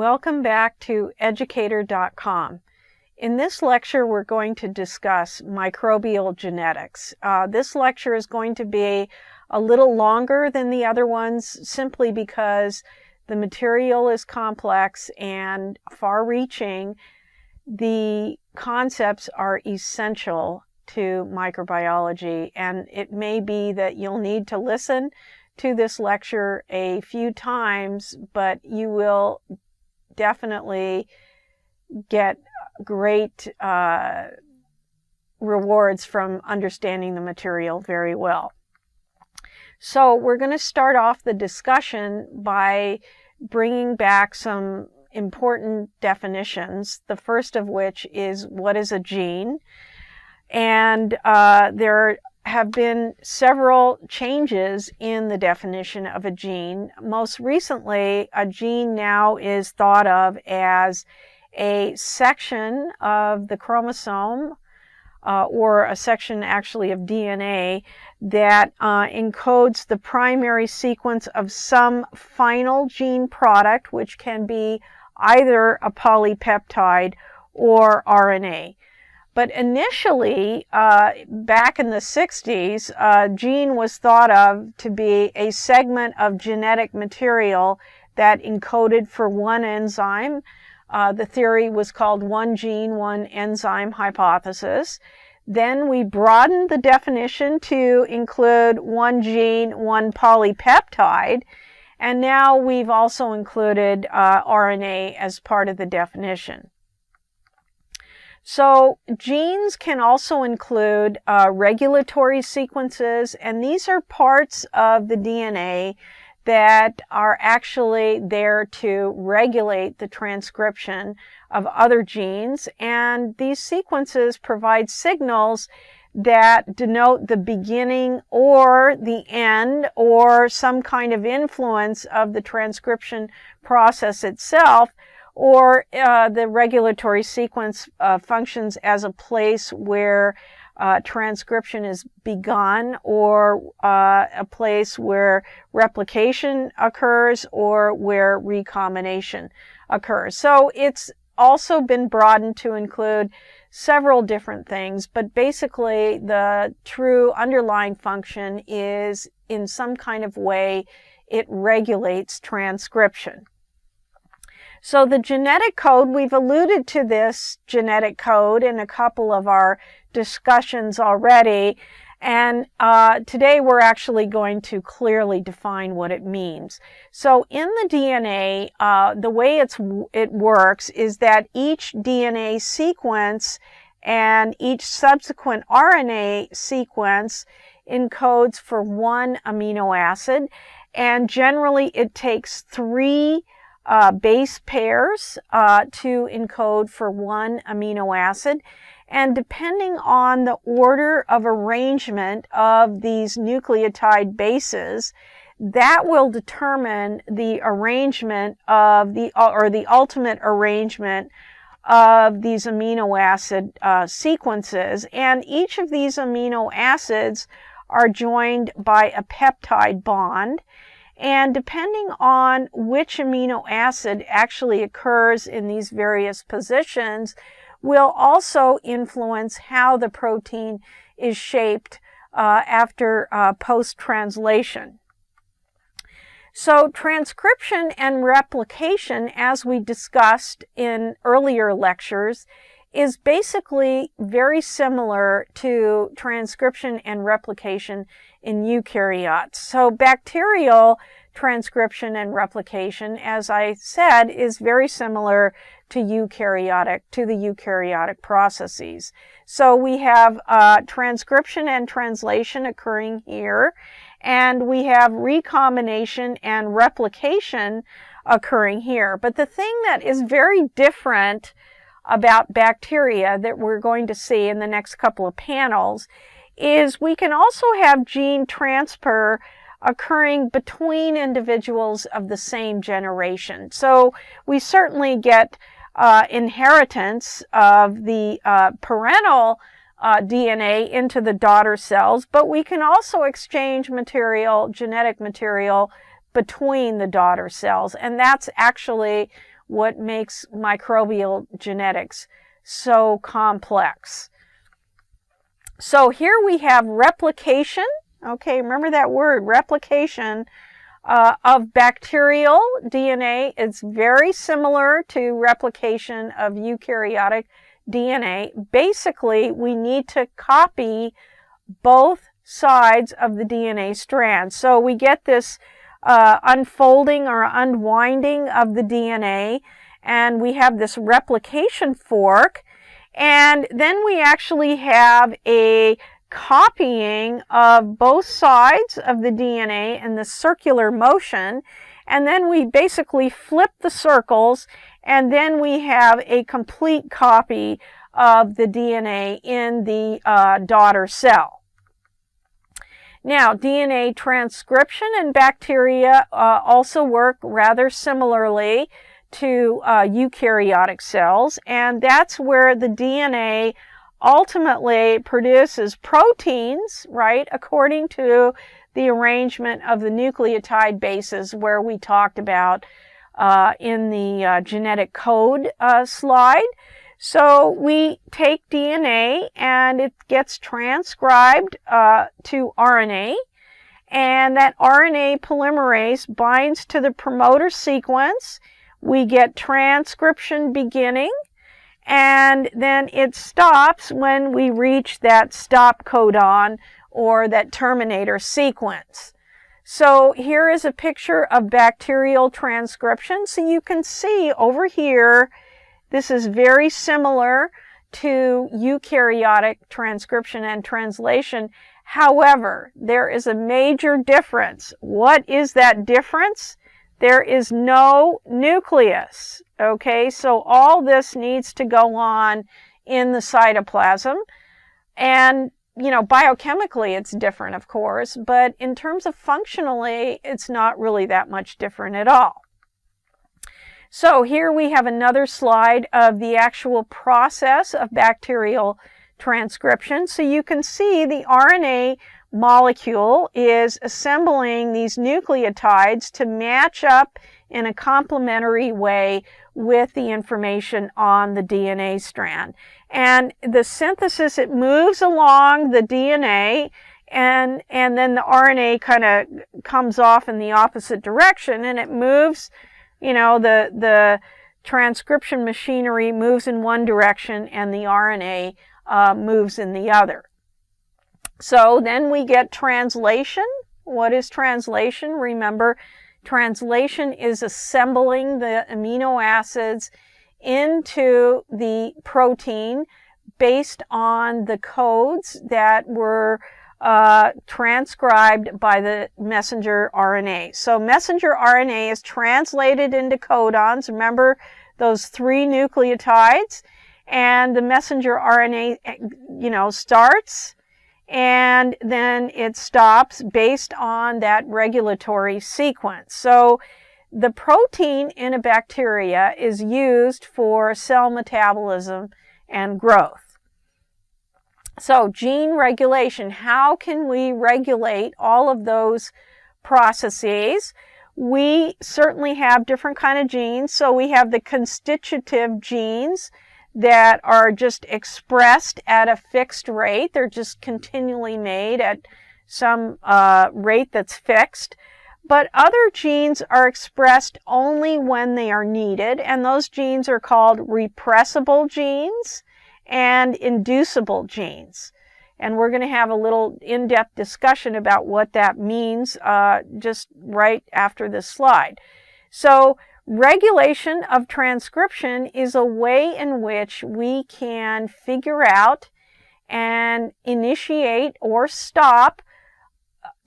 Welcome back to Educator.com. In this lecture, we're going to discuss microbial genetics. This lecture is going to be a little longer than the other ones simply because the material is complex and far-reaching. The concepts are essential to microbiology, and it may be that you'll need to listen to this lecture a few times, but you will definitely get great rewards from understanding the material very well. So we're going to start off the discussion by bringing back some important definitions, the first of which is what is a gene. And there have been several changes in the definition of a gene. Most recently, a gene now is thought of as a section of the chromosome or a section actually of DNA that encodes the primary sequence of some final gene product, which can be either a polypeptide or RNA. But initially, back in the 60s, a gene was thought of to be a segment of genetic material that encoded for one enzyme. The theory was called one gene, one enzyme hypothesis. Then we broadened the definition to include one gene, one polypeptide. And now we've also included RNA as part of the definition. So genes can also include regulatory sequences, and these are parts of the DNA that are actually there to regulate the transcription of other genes, and these sequences provide signals that denote the beginning or the end or some kind of influence of the transcription process itself, or the regulatory sequence functions as a place where transcription is begun, or a place where replication occurs, or where recombination occurs. So it's also been broadened to include several different things, but basically the true underlying function is in some kind of way it regulates transcription. So the genetic code, we've alluded to this genetic code in a couple of our discussions already, and today we're actually going to clearly define what it means. So in the DNA, the way it works is that each DNA sequence and each subsequent RNA sequence encodes for one amino acid, and generally it takes three base pairs to encode for one amino acid. And depending on the order of arrangement of these nucleotide bases, that will determine the arrangement of the ultimate arrangement of these amino acid sequences. And each of these amino acids are joined by a peptide bond. And depending on which amino acid actually occurs in these various positions will also influence how the protein is shaped after post-translation. So transcription and replication, as we discussed in earlier lectures, is basically very similar to transcription and replication in eukaryotes. So bacterial transcription and replication, as I said, is very similar to the eukaryotic processes. So we have transcription and translation occurring here, and we have recombination and replication occurring here. But the thing that is very different about bacteria that we're going to see in the next couple of panels is we can also have gene transfer occurring between individuals of the same generation. So we certainly get inheritance of the parental DNA into the daughter cells, but we can also exchange genetic material between the daughter cells. And that's actually what makes microbial genetics so complex. So here we have replication. Okay, remember that word, replication of bacterial DNA. It's very similar to replication of eukaryotic DNA. Basically, we need to copy both sides of the DNA strand. So we get this unfolding or unwinding of the DNA, and we have this replication fork, and then we actually have a copying of both sides of the DNA in the circular motion, and then we basically flip the circles, and then we have a complete copy of the DNA in the daughter cell. Now, DNA transcription in bacteria also work rather similarly to eukaryotic cells, and that's where the DNA ultimately produces proteins, right, according to the arrangement of the nucleotide bases where we talked about in the genetic code slide. So we take DNA and it gets transcribed to RNA, and that RNA polymerase binds to the promoter sequence. We get transcription beginning, and then it stops when we reach that stop codon or that terminator sequence. So here is a picture of bacterial transcription. So you can see over here, this is very similar to eukaryotic transcription and translation. However, there is a major difference. What is that difference? There is no nucleus. Okay, so all this needs to go on in the cytoplasm. And, you know, biochemically it's different, of course, but in terms of functionally, it's not really that much different at all. So here we have another slide of the actual process of bacterial transcription. So you can see the RNA molecule is assembling these nucleotides to match up in a complementary way with the information on the DNA strand. And the synthesis, it moves along the DNA, and then the RNA kind of comes off in the opposite direction, and it moves. You know, the transcription machinery moves in one direction and the RNA moves in the other. So then we get translation. What is translation? Remember, translation is assembling the amino acids into the protein based on the codes that were transcribed by the messenger RNA. So messenger RNA is translated into codons. Remember those 3 nucleotides, and the messenger RNA, you know, starts and then it stops based on that regulatory sequence. So the protein in a bacteria is used for cell metabolism and growth. So gene regulation, how can we regulate all of those processes? We certainly have different kind of genes. So we have the constitutive genes that are just expressed at a fixed rate. They're just continually made at some rate that's fixed. But other genes are expressed only when they are needed, and those genes are called repressible genes and inducible genes. And we're going to have a little in-depth discussion about what that means just right after this slide. So regulation of transcription is a way in which we can figure out and initiate or stop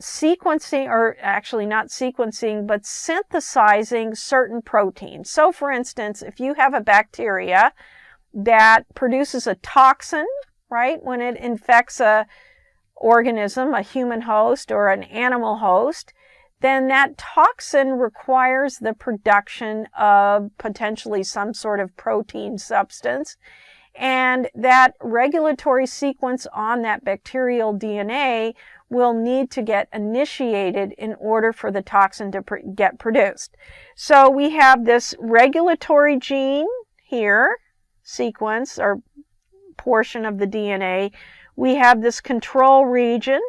sequencing, or actually not sequencing, but synthesizing certain proteins. So for instance, if you have a bacteria that produces a toxin, right, when it infects a organism, a human host or an animal host, then that toxin requires the production of potentially some sort of protein substance. And that regulatory sequence on that bacterial DNA will need to get initiated in order for the toxin to get produced. So we have this regulatory gene here, sequence or portion of the DNA. We have this control region,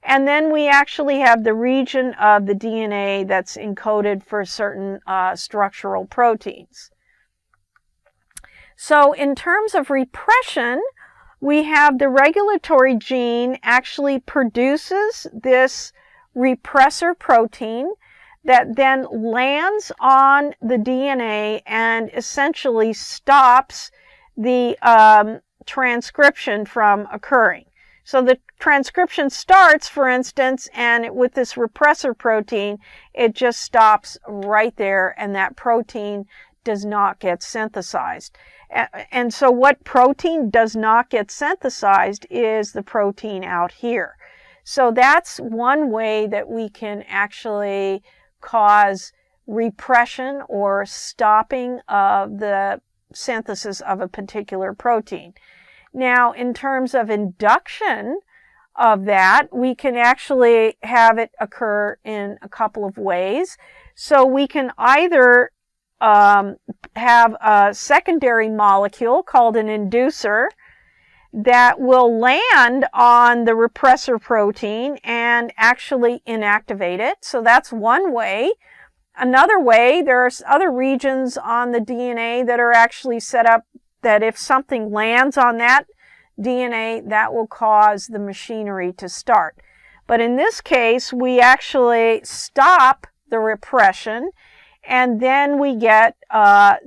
and then we actually have the region of the DNA that's encoded for certain structural proteins. So in terms of repression, we have the regulatory gene actually produces this repressor protein that then lands on the DNA and essentially stops the transcription from occurring. So the transcription starts, for instance, and with this repressor protein, it just stops right there, and that protein does not get synthesized. And so what protein does not get synthesized is the protein out here. So that's one way that we can actually cause repression or stopping of the synthesis of a particular protein. Now, in terms of induction of that, we can actually have it occur in a couple of ways. So we can either have a secondary molecule called an inducer that will land on the repressor protein and actually inactivate it. So that's one way. Another way, there are other regions on the DNA that are actually set up that if something lands on that DNA, that will cause the machinery to start. But in this case, we actually stop the repression, and then we get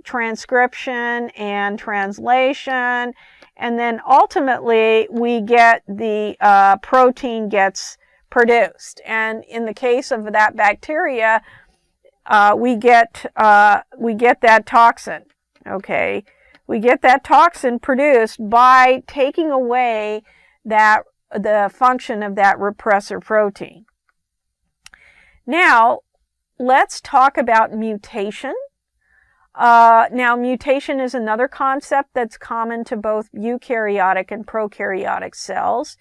transcription and translation, and then ultimately we get the protein gets produced. And in the case of that bacteria, we get that toxin. Okay, we get that toxin produced by taking away the function of that repressor protein. Now, let's talk about mutation. Now, mutation is another concept that's common to both eukaryotic and prokaryotic cells.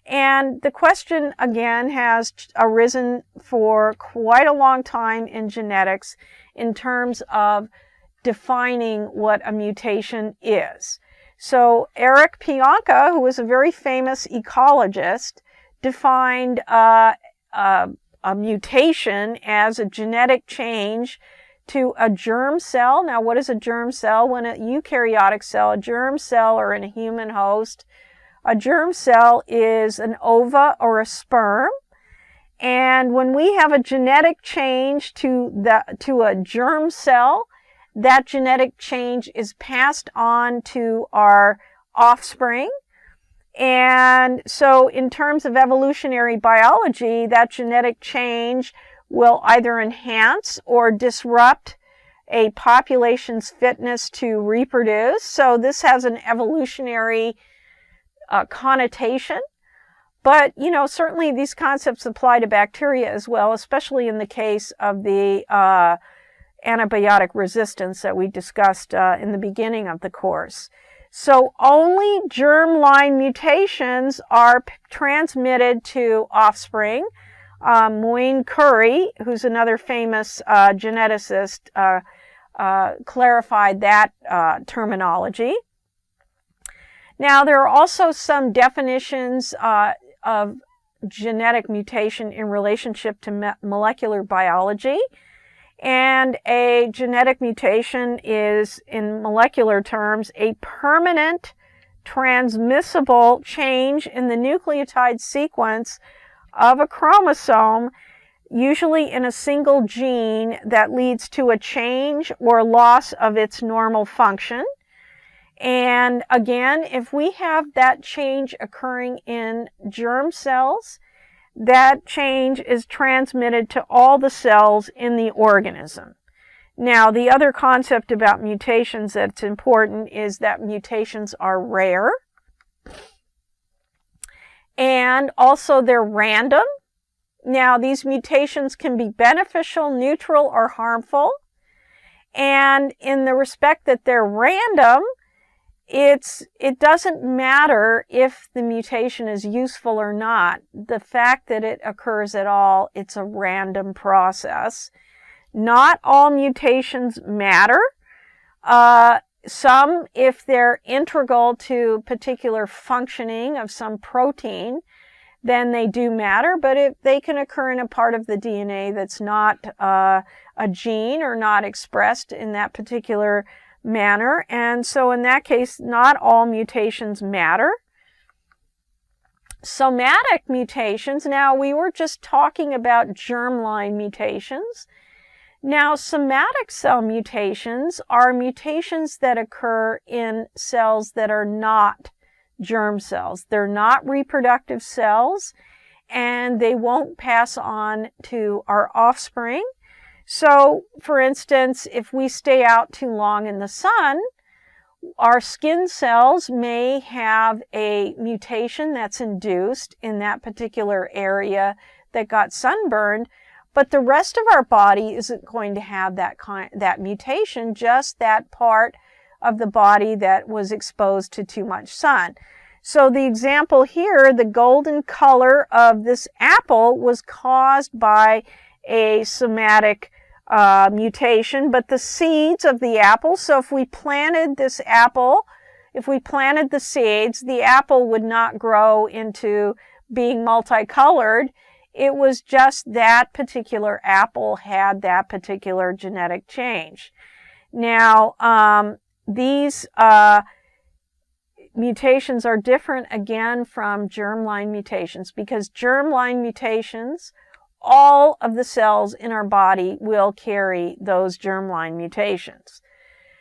And the question, again, has arisen for quite a long time in genetics in terms of defining what a mutation is. So Eric Pianka, who was a very famous ecologist, defined a mutation as a genetic change to a germ cell. Now, what is a germ cell? When a eukaryotic cell, a germ cell, or in a human host, a germ cell is an ova or a sperm. And when we have a genetic change to a germ cell, that genetic change is passed on to our offspring. And so in terms of evolutionary biology, that genetic change will either enhance or disrupt a population's fitness to reproduce. So this has an evolutionary connotation. But, certainly these concepts apply to bacteria as well, especially in the case of the antibiotic resistance that we discussed in the beginning of the course. So only germline mutations are transmitted to offspring. Moeen Curry, who's another famous geneticist, clarified that terminology. Now, there are also some definitions of genetic mutation in relationship to molecular biology. And a genetic mutation is, in molecular terms, a permanent transmissible change in the nucleotide sequence of a chromosome, usually in a single gene, that leads to a change or loss of its normal function. And again, if we have that change occurring in germ cells, that change is transmitted to all the cells in the organism. Now, the other concept about mutations that's important is that mutations are rare. And also they're random. Now, these mutations can be beneficial, neutral, or harmful. And in the respect that they're random, it doesn't matter if the mutation is useful or not. The fact that it occurs at all, it's a random process. Not all mutations matter. Some, if they're integral to particular functioning of some protein, then they do matter, but if they can occur in a part of the DNA that's not a gene or not expressed in that particular manner. And so in that case, not all mutations matter. Somatic mutations, now we were just talking about germline mutations. Now, somatic cell mutations are mutations that occur in cells that are not germ cells. They're not reproductive cells, and they won't pass on to our offspring. So, for instance, if we stay out too long in the sun, our skin cells may have a mutation that's induced in that particular area that got sunburned, but the rest of our body isn't going to have that mutation, just that part of the body that was exposed to too much sun. So the example here, the golden color of this apple was caused by a somatic mutation, but the seeds of the apple, so if we planted this apple, if we planted the seeds, the apple would not grow into being multicolored. It was just that particular apple had that particular genetic change. Now, these mutations are different again from germline mutations, because germline mutations, all of the cells in our body will carry those germline mutations.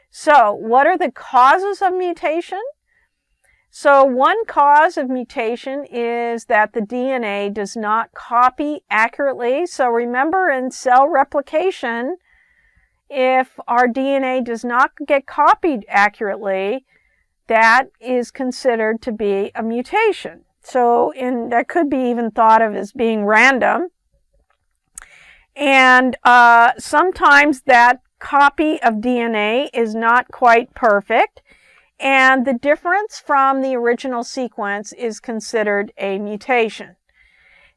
So, what are the causes of mutation? So, one cause of mutation is that the DNA does not copy accurately. So, remember in cell replication, if our DNA does not get copied accurately, that is considered to be a mutation. So, that could be even thought of as being random. And sometimes that copy of DNA is not quite perfect, and the difference from the original sequence is considered a mutation.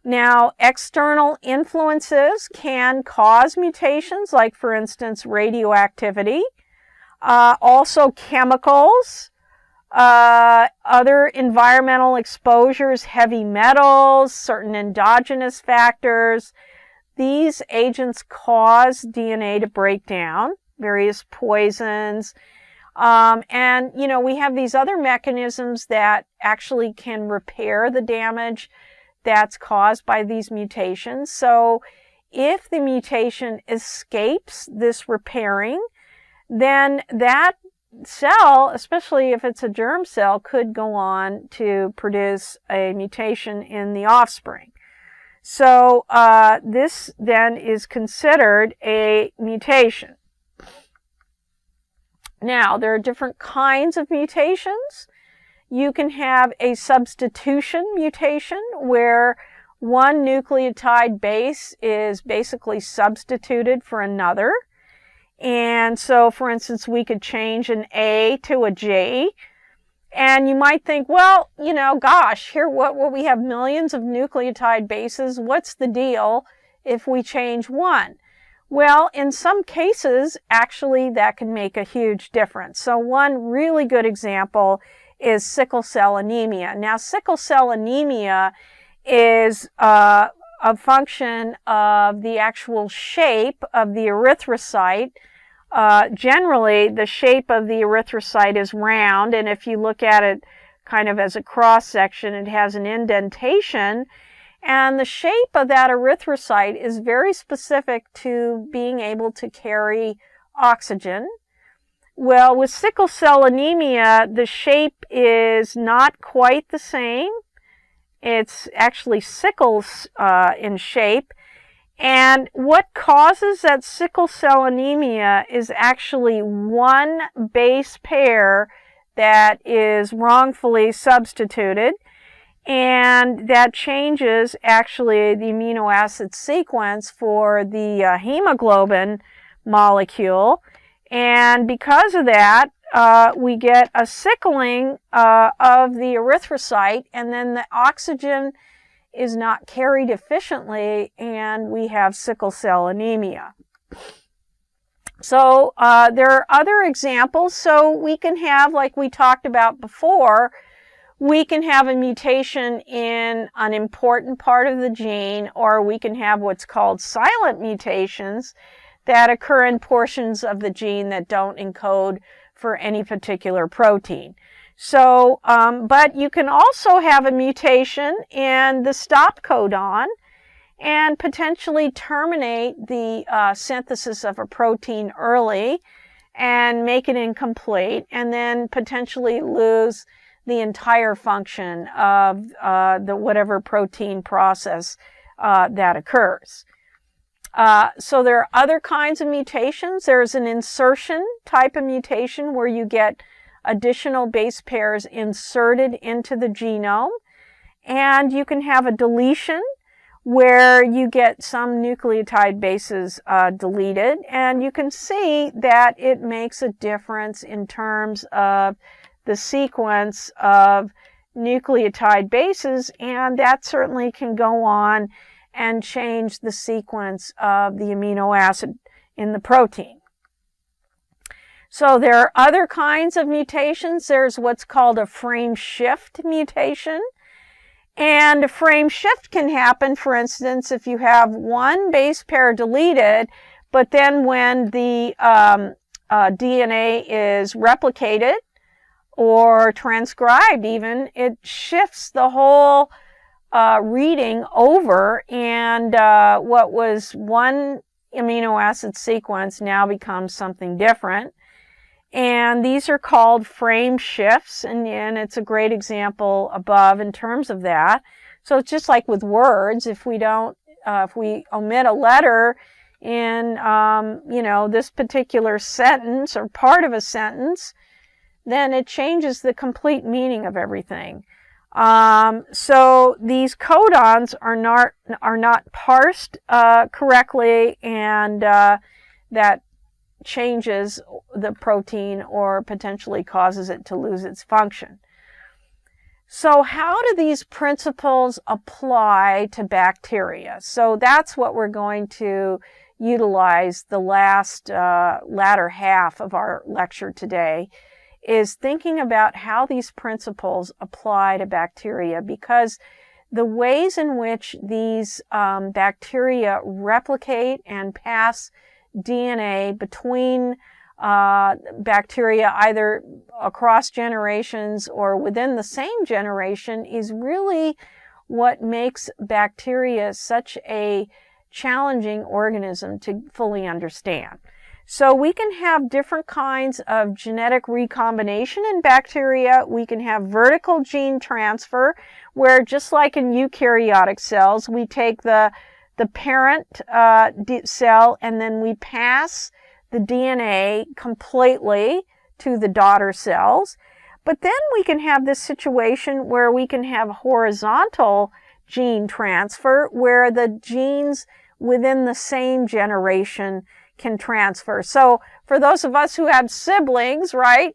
Now, external influences can cause mutations, like, for instance, radioactivity, also chemicals, other environmental exposures, heavy metals, certain endogenous factors. These agents cause DNA to break down, various poisons. And, we have these other mechanisms that actually can repair the damage that's caused by these mutations. So if the mutation escapes this repairing, then that cell, especially if it's a germ cell, could go on to produce a mutation in the offspring. So this then is considered a mutation. Now, there are different kinds of mutations. You can have a substitution mutation where one nucleotide base is basically substituted for another. And so, for instance, we could change an A to a G. And you might think, well, gosh, here what we have millions of nucleotide bases. What's the deal if we change one? Well, in some cases, actually, that can make a huge difference. So one really good example is sickle cell anemia. Now, sickle cell anemia is a function of the actual shape of the erythrocyte. Generally, the shape of the erythrocyte is round, and if you look at it kind of as a cross section, it has an indentation, and the shape of that erythrocyte is very specific to being able to carry oxygen. Well, with sickle cell anemia, the shape is not quite the same. It's actually sickles in shape. And what causes that sickle cell anemia is actually one base pair that is wrongfully substituted, and that changes actually the amino acid sequence for the hemoglobin molecule. And because of that, we get a sickling of the erythrocyte, and then the oxygen is not carried efficiently, and we have sickle cell anemia. So there are other examples. So we can have, like we talked about before, we can have a mutation in an important part of the gene, or we can have what's called silent mutations that occur in portions of the gene that don't encode for any particular protein. So, but you can also have a mutation in the stop codon and potentially terminate the synthesis of a protein early and make it incomplete, and then potentially lose the entire function of the whatever protein process that occurs. So there are other kinds of mutations. There's an insertion type of mutation where you get additional base pairs inserted into the genome, and you can have a deletion where you get some nucleotide bases deleted, and you can see that it makes a difference in terms of the sequence of nucleotide bases, and that certainly can go on and change the sequence of the amino acid in the protein. So there are other kinds of mutations. There's what's called a frameshift mutation. And a frameshift can happen, for instance, if you have one base pair deleted, but then when the DNA is replicated or transcribed even, it shifts the whole reading over, and what was one amino acid sequence now becomes something different. And these are called frame shifts, and it's a great example above in terms of that. So it's just like with words, if we omit a letter in, this particular sentence or part of a sentence, then it changes the complete meaning of everything. So these codons are not parsed correctly, and that changes the protein or potentially causes it to lose its function. So how do these principles apply to bacteria? So that's what we're going to utilize the latter half of our lecture today, is thinking about how these principles apply to bacteria, because the ways in which these bacteria replicate and pass DNA between bacteria, either across generations or within the same generation, is really what makes bacteria such a challenging organism to fully understand. So we can have different kinds of genetic recombination in bacteria. We can have vertical gene transfer, where just like in eukaryotic cells, we take the parent cell and then we pass the DNA completely to the daughter cells. But then we can have this situation where we can have horizontal gene transfer, where the genes within the same generation can transfer. So for those of us who have siblings, right,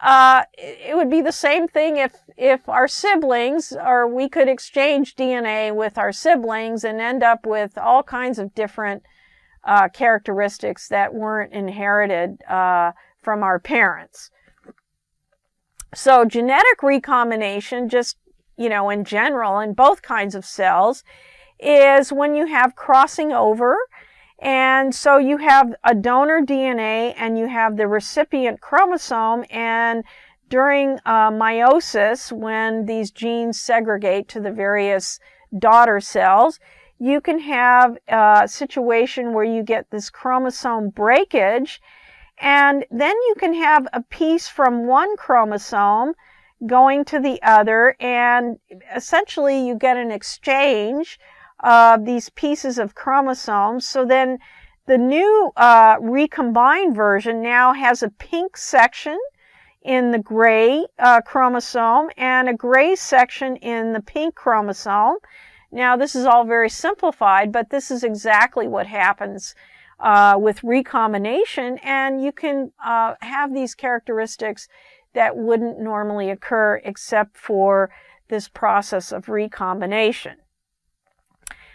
it would be the same thing if our siblings, or we could exchange DNA with our siblings and end up with all kinds of different characteristics that weren't inherited from our parents. So genetic recombination, just, in general, in both kinds of cells, is when you have crossing over. And so you have a donor DNA and you have the recipient chromosome, and during meiosis, when these genes segregate to the various daughter cells, you can have a situation where you get this chromosome breakage, and then you can have a piece from one chromosome going to the other, and essentially you get an exchange these pieces of chromosomes. So then the new recombined version now has a pink section in the gray chromosome and a gray section in the pink chromosome. Now this is all very simplified, but this is exactly what happens with recombination, and you can have these characteristics that wouldn't normally occur except for this process of recombination.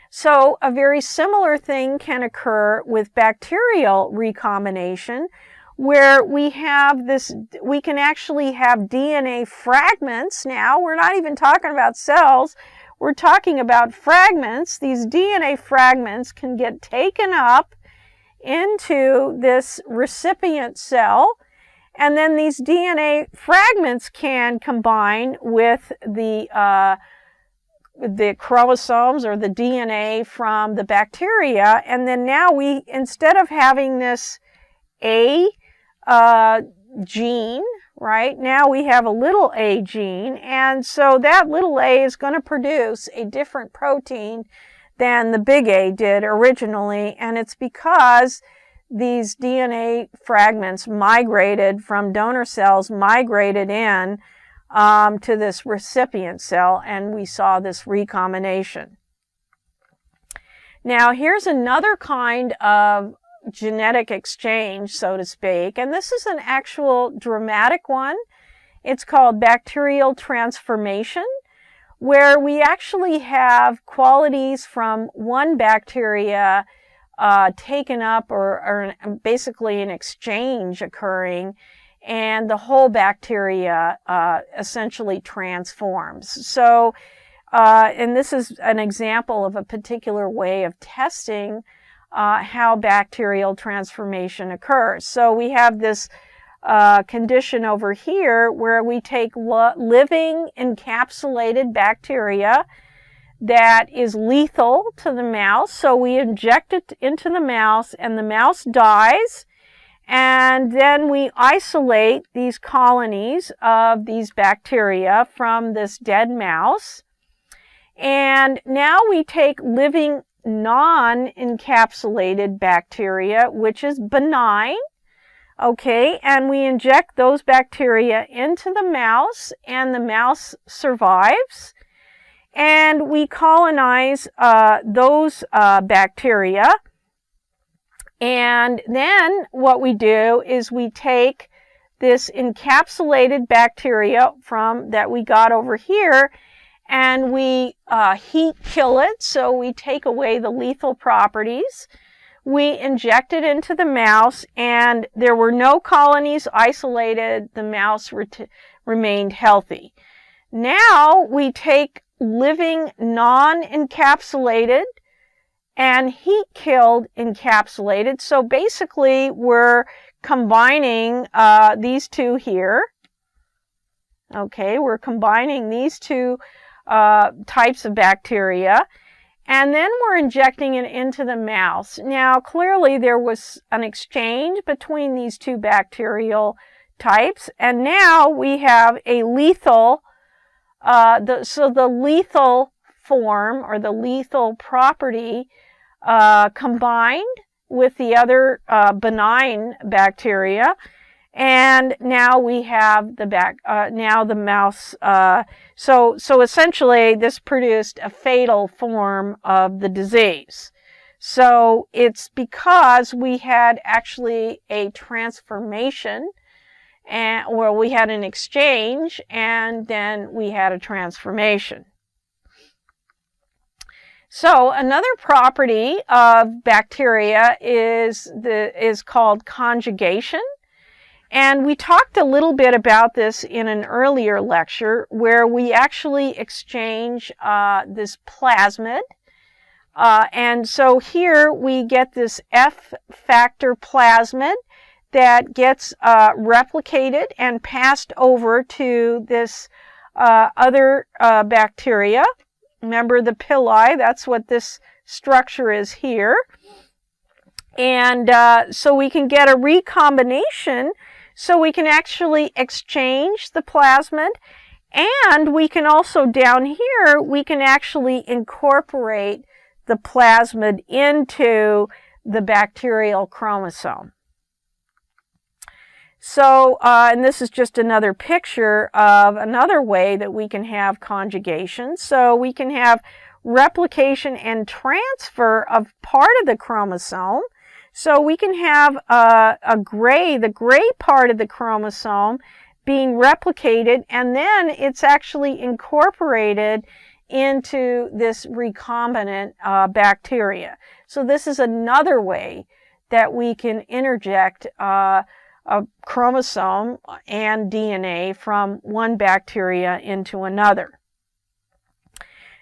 So a very similar thing can occur with bacterial recombination, where we can actually have DNA fragments. Now, we're not even talking about cells, we're talking about fragments. These DNA fragments can get taken up into this recipient cell, and then these DNA fragments can combine with the chromosomes or the DNA from the bacteria, and then now we, instead of having this A gene, right, now we have a little a gene, and so that little a is going to produce a different protein than the big A did originally, and it's because these DNA fragments migrated from donor cells, migrated in to this recipient cell, and we saw this recombination. Now, here's another kind of genetic exchange, so to speak, and this is an actual dramatic one. It's called bacterial transformation, where we actually have qualities from one bacteria taken up, or basically an exchange occurring, and the whole bacteria essentially transforms. So, and this is an example of a particular way of testing how bacterial transformation occurs. So we have this condition over here where we take living encapsulated bacteria that is lethal to the mouse. So we inject it into the mouse, and the mouse dies. And then we isolate these colonies of these bacteria from this dead mouse. And now we take living non-encapsulated bacteria, which is benign, okay, and we inject those bacteria into the mouse, and the mouse survives. And we colonize those bacteria. And then what we do is we take this encapsulated bacteria that we got over here, and we heat kill it. So we take away the lethal properties. We inject it into the mouse, and there were no colonies isolated. The mouse remained healthy. Now we take living non-encapsulated and heat-killed encapsulated. So basically, we're combining these two here. Okay, we're combining these two types of bacteria, and then we're injecting it into the mouse. Now, clearly, there was an exchange between these two bacterial types, and now we have a lethal, so the lethal form, or the lethal property, combined with the other benign bacteria, and now we have the mouse. So essentially, this produced a fatal form of the disease. So it's because we had actually a transformation, where we had an exchange, and then we had a transformation. So another property of bacteria is called conjugation. And we talked a little bit about this in an earlier lecture, where we actually exchange this plasmid. And so here we get this F factor plasmid that gets replicated and passed over to this other bacteria. Remember the pili, that's what this structure is here. And so we can get a recombination, so we can actually exchange the plasmid, and we can also, down here, we can actually incorporate the plasmid into the bacterial chromosome. So, and this is just another picture of another way that we can have conjugation. So we can have replication and transfer of part of the chromosome. So we can have the gray part of the chromosome being replicated, and then it's actually incorporated into this recombinant bacteria. So this is another way that we can interject a chromosome and DNA from one bacteria into another.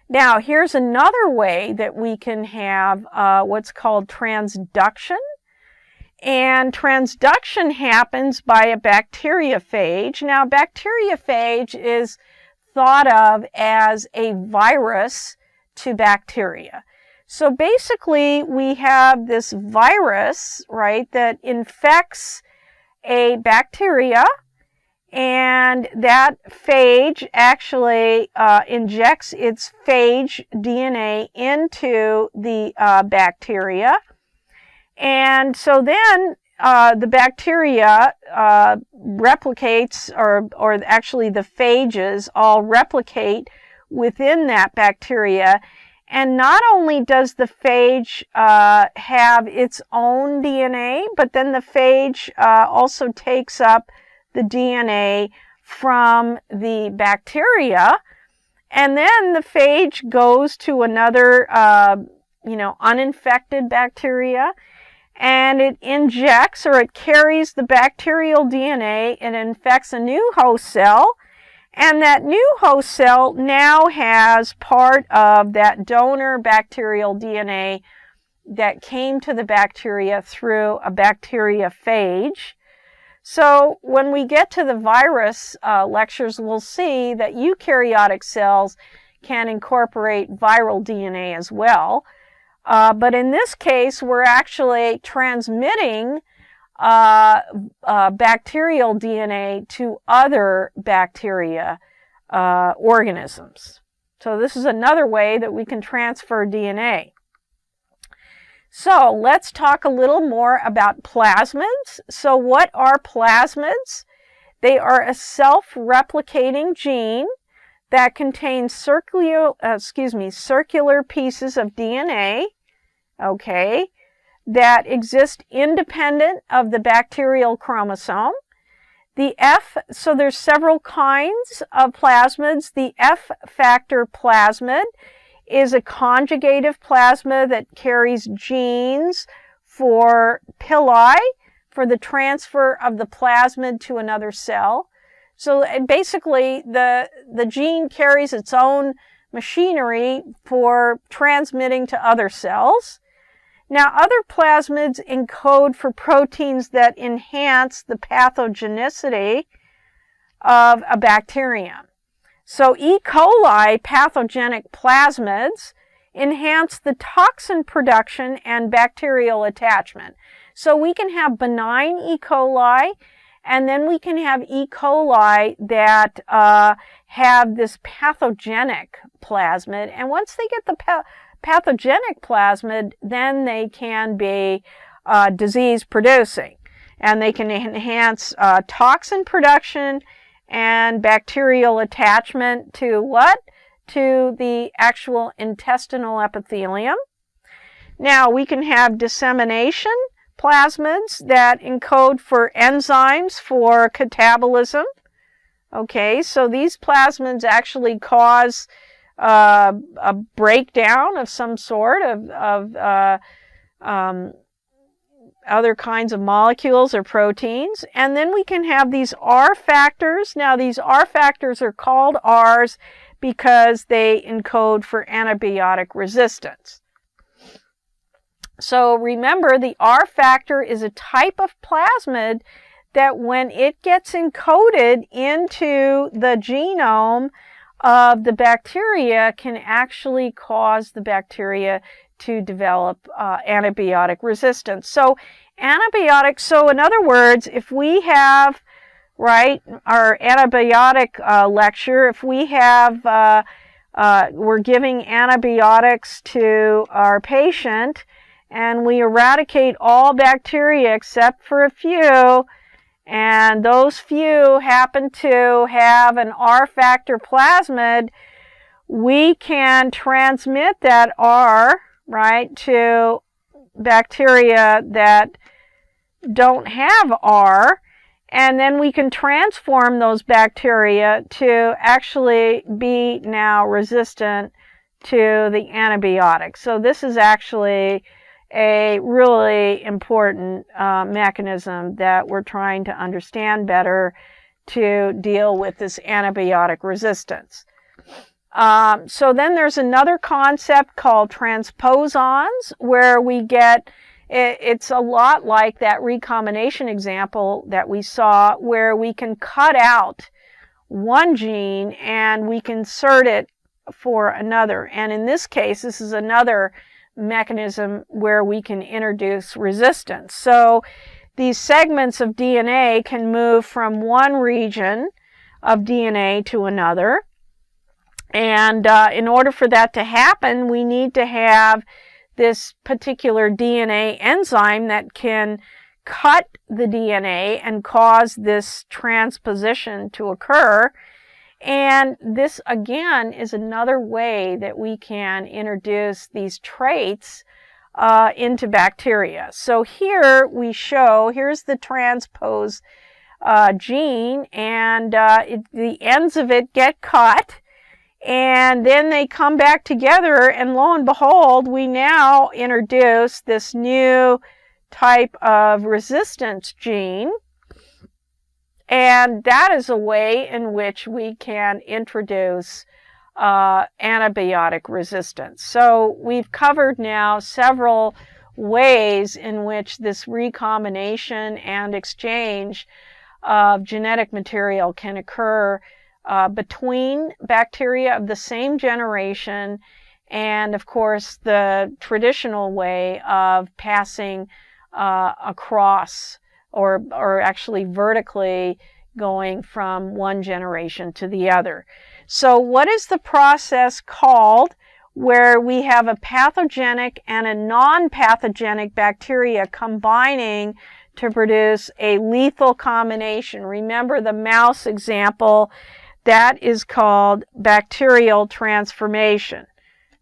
Now, here's another way that we can have what's called transduction. And transduction happens by a bacteriophage. Now, bacteriophage is thought of as a virus to bacteria. So basically, we have this virus, right, that infects a bacteria, and that phage actually injects its phage DNA into the bacteria. And so then the bacteria replicates, or actually the phages all replicate within that bacteria. And not only does the phage have its own DNA, but then the phage also takes up the DNA from the bacteria. And then the phage goes to another, uninfected bacteria, and it injects, or it carries the bacterial DNA and infects a new host cell. And that new host cell now has part of that donor bacterial DNA that came to the bacteria through a bacteriophage. So when we get to the virus lectures, we'll see that eukaryotic cells can incorporate viral DNA as well. But in this case, we're actually transmitting bacterial DNA to other bacteria organisms. So this is another way that we can transfer DNA. So let's talk a little more about plasmids. So what are plasmids? They are a self-replicating gene that contains circular pieces of DNA, okay, that exist independent of the bacterial chromosome. So there's several kinds of plasmids. The F factor plasmid is a conjugative plasmid that carries genes for pili, for the transfer of the plasmid to another cell. So basically, the gene carries its own machinery for transmitting to other cells. Now, other plasmids encode for proteins that enhance the pathogenicity of a bacterium. So E. coli pathogenic plasmids enhance the toxin production and bacterial attachment. So we can have benign E. coli, and then we can have E. coli that have this pathogenic plasmid. And once they get the pathogenic plasmid, then they can be disease-producing. And they can enhance toxin production and bacterial attachment to what? To the actual intestinal epithelium. Now, we can have dissemination plasmids that encode for enzymes for catabolism. Okay, so these plasmids actually cause a breakdown of some sort of other kinds of molecules or proteins. And then we can have these R factors. Now, these R factors are called Rs because they encode for antibiotic resistance. So remember, the R factor is a type of plasmid that when it gets encoded into the genome of the bacteria can actually cause the bacteria to develop antibiotic resistance. So in other words, if we have, right, our antibiotic lecture, if we have, we're giving antibiotics to our patient and we eradicate all bacteria except for a few, and those few happen to have an R factor plasmid, we can transmit that R, right, to bacteria that don't have R, and then we can transform those bacteria to actually be now resistant to the antibiotic. So this is actually a really important mechanism that we're trying to understand better to deal with this antibiotic resistance. So then there's another concept called transposons, where we get, it's a lot like that recombination example that we saw, where we can cut out one gene and we can insert it for another. And in this case, this is another mechanism where we can introduce resistance. So these segments of DNA can move from one region of DNA to another. And in order for that to happen, we need to have this particular DNA enzyme that can cut the DNA and cause this transposition to occur. And this, again, is another way that we can introduce these traits into bacteria. So here we show, here's the transpose gene, and the ends of it get cut, and then they come back together, and lo and behold, we now introduce this new type of resistance gene. And that is a way in which we can introduce antibiotic resistance. So we've covered now several ways in which this recombination and exchange of genetic material can occur between bacteria of the same generation, and of course the traditional way of passing across or actually vertically going from one generation to the other. So what is the process called where we have a pathogenic and a non-pathogenic bacteria combining to produce a lethal combination? Remember the mouse example, that is called bacterial transformation.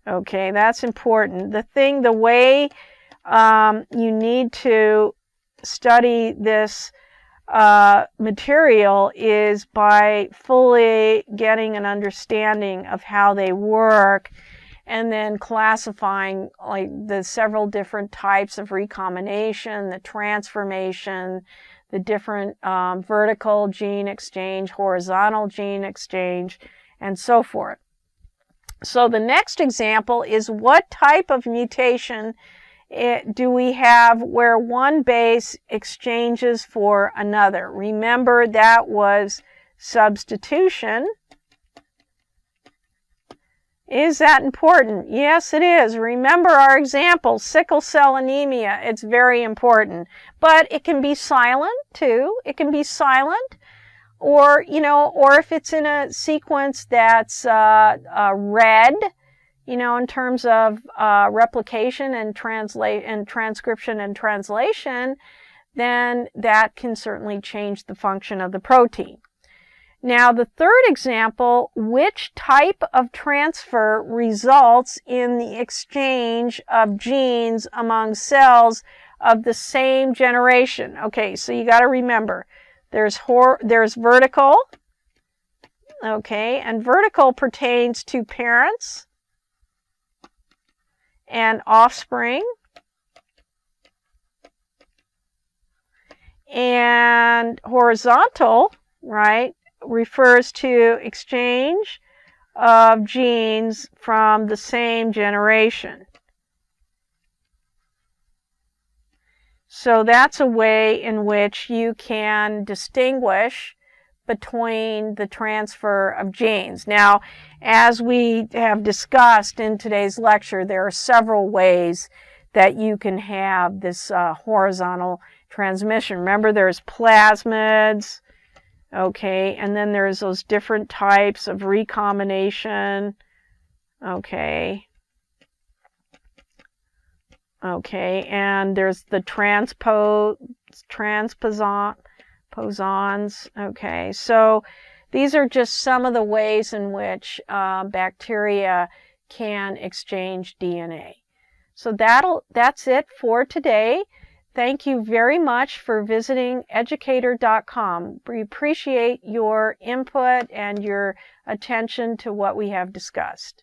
Okay, that's important. The way you need to study this material is by fully getting an understanding of how they work, and then classifying like the several different types of recombination, the transformation, the different vertical gene exchange, horizontal gene exchange, and so forth. So the next example is, what type of mutation do we have where one base exchanges for another? Remember, that was substitution. Is that important? Yes, it is. Remember our example, sickle cell anemia. It's very important. But it can be silent too. It can be silent, or if it's in a sequence that's red, in terms of replication and transcription and translation, then that can certainly change the function of the protein. Now, the third example, which type of transfer results in the exchange of genes among cells of the same generation? Okay, so you got to remember, there's vertical, okay, and vertical pertains to parents and offspring, and horizontal, right, refers to exchange of genes from the same generation. So that's a way in which you can distinguish between the transfer of genes. Now, as we have discussed in today's lecture, there are several ways that you can have this horizontal transmission. Remember, there's plasmids, okay, and then there's those different types of recombination, okay, and there's the transposons, okay. So these are just some of the ways in which bacteria can exchange DNA. So that's it for today. Thank you very much for visiting Educator.com. We appreciate your input and your attention to what we have discussed.